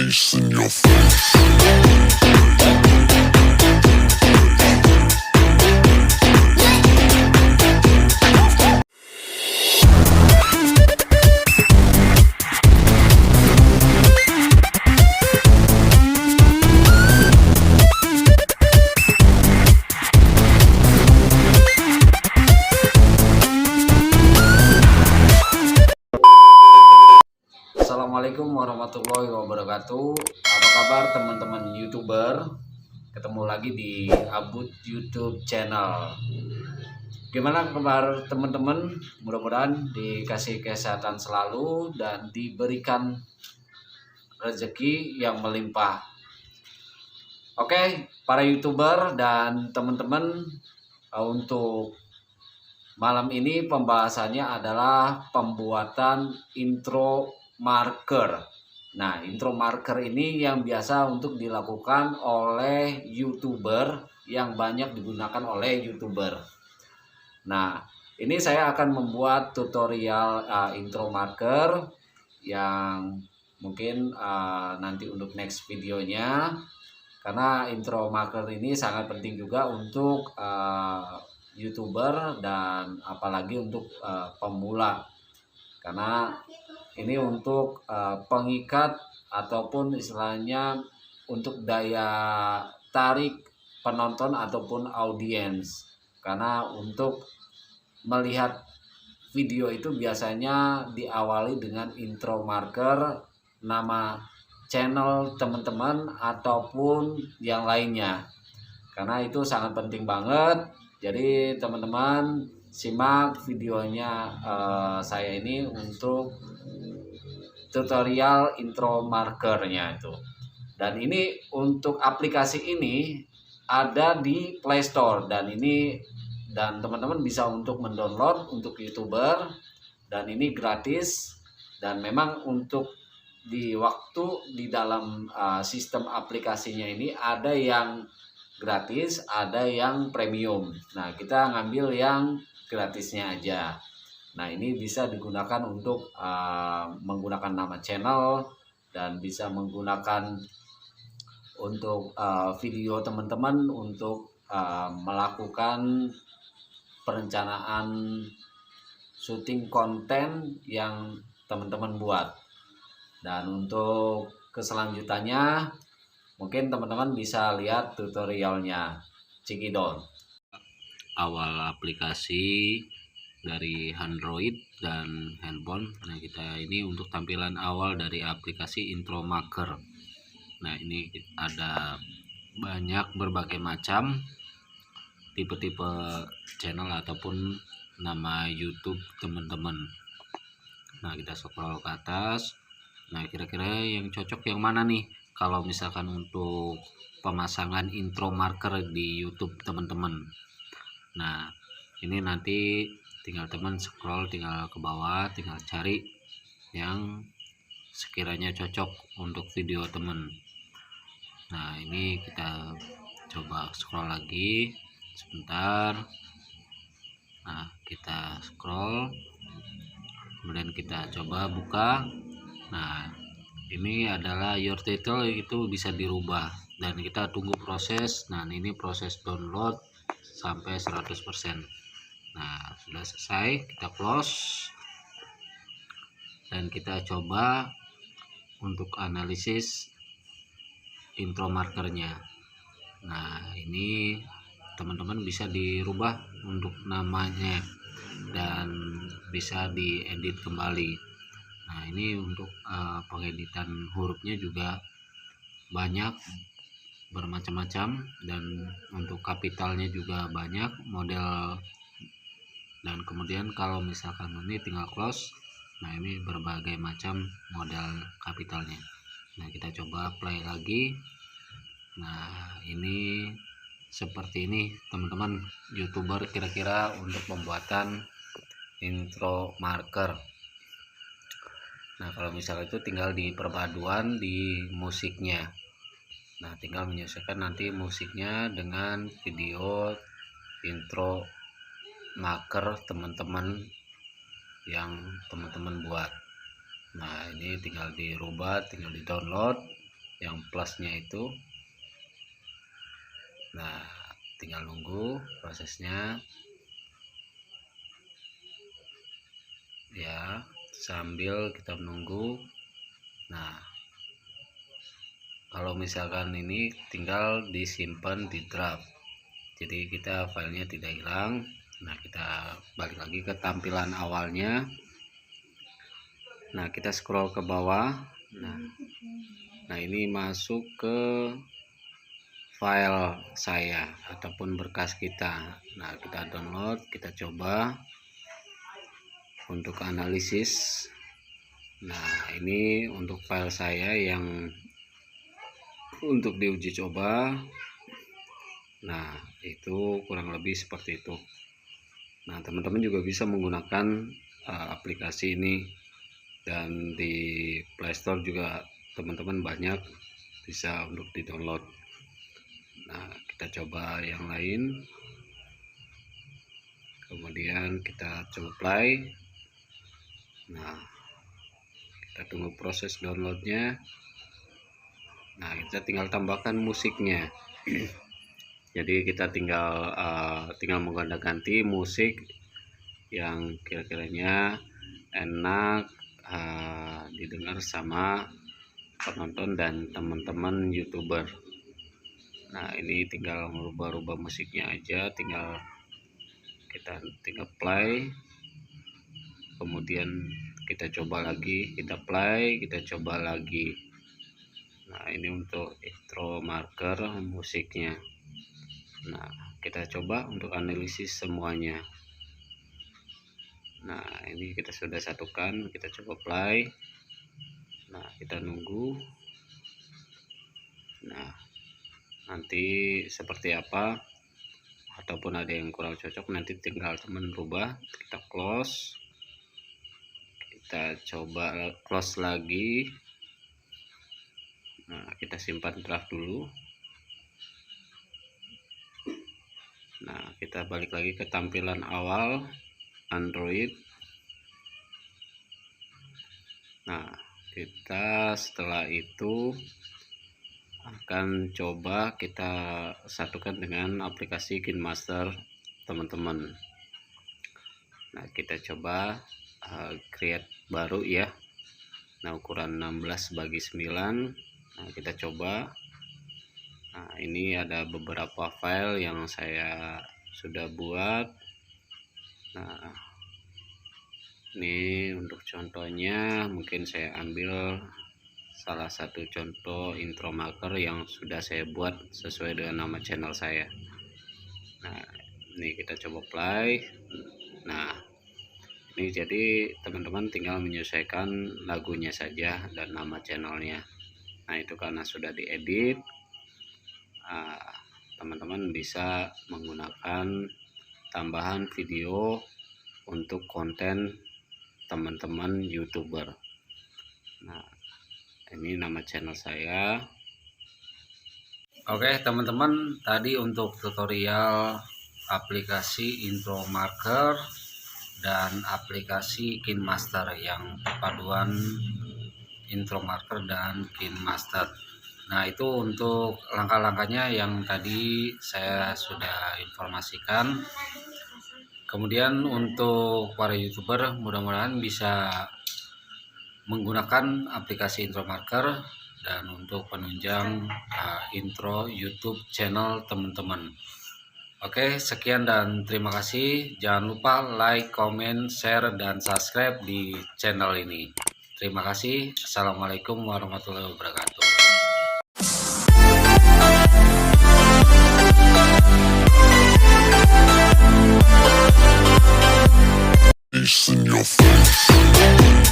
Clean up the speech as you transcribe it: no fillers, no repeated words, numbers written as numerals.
bass in your face. Assalamualaikum warahmatullahi wabarakatuh. Apa kabar teman-teman YouTuber? Ketemu lagi di Abud YouTube channel. Gimana kabar teman-teman? Mudah-mudahan dikasih kesehatan selalu dan diberikan rezeki yang melimpah. Oke, para YouTuber dan teman-teman, untuk malam ini pembahasannya adalah pembuatan intro marker. Nah, intro marker ini yang biasa untuk dilakukan oleh YouTuber, yang banyak digunakan oleh YouTuber. Nah, ini saya akan membuat tutorial intro marker yang mungkin nanti untuk next videonya, karena intro marker ini sangat penting juga untuk YouTuber dan apalagi untuk pemula, karena ini untuk pengikat ataupun istilahnya untuk daya tarik penonton ataupun audiens. Karena untuk melihat video itu biasanya diawali dengan intro marker, nama channel teman-teman ataupun yang lainnya, karena itu sangat penting banget. Jadi teman-teman simak videonya saya ini untuk tutorial intro markernya itu. Dan ini untuk aplikasi ini ada di Play Store, dan teman-teman bisa untuk mendownload untuk YouTuber, dan ini gratis. Dan memang untuk di dalam sistem aplikasinya ini ada yang gratis, ada yang premium. Nah, kita ngambil yang gratisnya aja. Nah, ini bisa digunakan untuk menggunakan nama channel, dan bisa menggunakan untuk video teman-teman untuk melakukan perencanaan syuting konten yang teman-teman buat. Dan untuk keselanjutannya mungkin teman-teman bisa lihat tutorialnya. Cikidot. Awal aplikasi dari Android dan handphone. Nah, kita ini untuk tampilan awal dari aplikasi intro marker. Nah, ini ada banyak berbagai macam tipe-tipe channel ataupun nama YouTube teman-teman. Nah, kita scroll ke atas. Nah, kira-kira yang cocok yang mana nih kalau misalkan untuk pemasangan intro marker di YouTube teman-teman? Nah, ini nanti tinggal teman scroll, tinggal ke bawah, tinggal cari yang sekiranya cocok untuk video teman. Nah, ini kita coba scroll lagi sebentar. Nah, kita scroll, kemudian kita coba buka. Nah, ini adalah your title, itu bisa dirubah dan kita tunggu proses. Nah, ini proses download sampai 100%. Nah, sudah selesai, kita close dan kita coba untuk analisis intro markernya. Nah, ini teman-teman bisa dirubah untuk namanya dan bisa diedit kembali. Nah, ini untuk pengeditan hurufnya juga banyak, bermacam-macam, dan untuk kapitalnya juga banyak model. Dan kemudian kalau misalkan ini tinggal close. Nah, ini berbagai macam model kapitalnya. Nah, kita coba play lagi. Nah, ini seperti ini teman-teman YouTuber kira-kira untuk pembuatan intro marker. Nah, kalau misalnya itu tinggal di perpaduan di musiknya. Nah, tinggal menyesuaikan nanti musiknya dengan video intro marker teman-teman yang teman-teman buat. Nah, ini tinggal dirubah, tinggal di download. yang plusnya itu. Nah, tinggal nunggu prosesnya ya, sambil kita menunggu. Nah, kalau misalkan ini tinggal disimpan di draft, jadi kita filenya tidak hilang. Nah, kita balik lagi ke tampilan awalnya. Nah, kita scroll ke bawah. Nah, ini masuk ke file saya ataupun berkas kita. Nah, kita download, kita coba untuk analisis. Nah, ini untuk file saya yang untuk diuji coba. Nah, itu kurang lebih seperti itu. Nah, teman-teman juga bisa menggunakan aplikasi ini, dan di Playstore juga teman-teman banyak bisa untuk di-download. Nah, kita coba yang lain, kemudian kita coba play. Nah, kita tunggu proses downloadnya. Nah, kita tinggal tambahkan musiknya. Jadi kita tinggal mengganti musik yang kira-kiranya enak didengar sama penonton dan teman-teman YouTuber. Nah, ini tinggal merubah-rubah musiknya aja, kita tinggal play, kemudian kita coba lagi, kita play, kita coba lagi. Nah, ini untuk intro marker musiknya. Nah, kita coba untuk analisis semuanya. Nah, ini kita sudah satukan, kita coba play. Nah, kita nunggu. Nah, nanti seperti apa, ataupun ada yang kurang cocok, nanti tinggal teman rubah. Kita close, kita coba close lagi. Nah, kita simpan draft dulu. Nah, kita balik lagi ke tampilan awal Android. Nah, kita setelah itu akan coba kita satukan dengan aplikasi KineMaster teman-teman. Nah, kita coba create baru ya. Nah, ukuran 16:9. Nah, kita coba. Nah, ini ada beberapa file yang saya sudah buat. Nah, ini untuk contohnya mungkin saya ambil salah satu contoh intro marker yang sudah saya buat sesuai dengan nama channel saya. Nah, ini kita coba play. Nah, ini jadi teman-teman tinggal menyesuaikan lagunya saja dan nama channelnya. Nah, itu karena sudah diedit, teman-teman bisa menggunakan tambahan video untuk konten teman-teman YouTuber. Nah, ini nama channel saya. Oke teman-teman, tadi untuk tutorial aplikasi intro marker dan aplikasi KineMaster yang perpaduan intro marker dan KineMaster. Nah, itu untuk langkah-langkahnya yang tadi saya sudah informasikan. Kemudian untuk para YouTuber mudah-mudahan bisa menggunakan aplikasi intro marker dan untuk penunjang intro YouTube channel teman-teman. Oke, sekian dan terima kasih. Jangan lupa like, comment, share, dan subscribe di channel ini. Terima kasih. Assalamualaikum warahmatullahi wabarakatuh. In your face.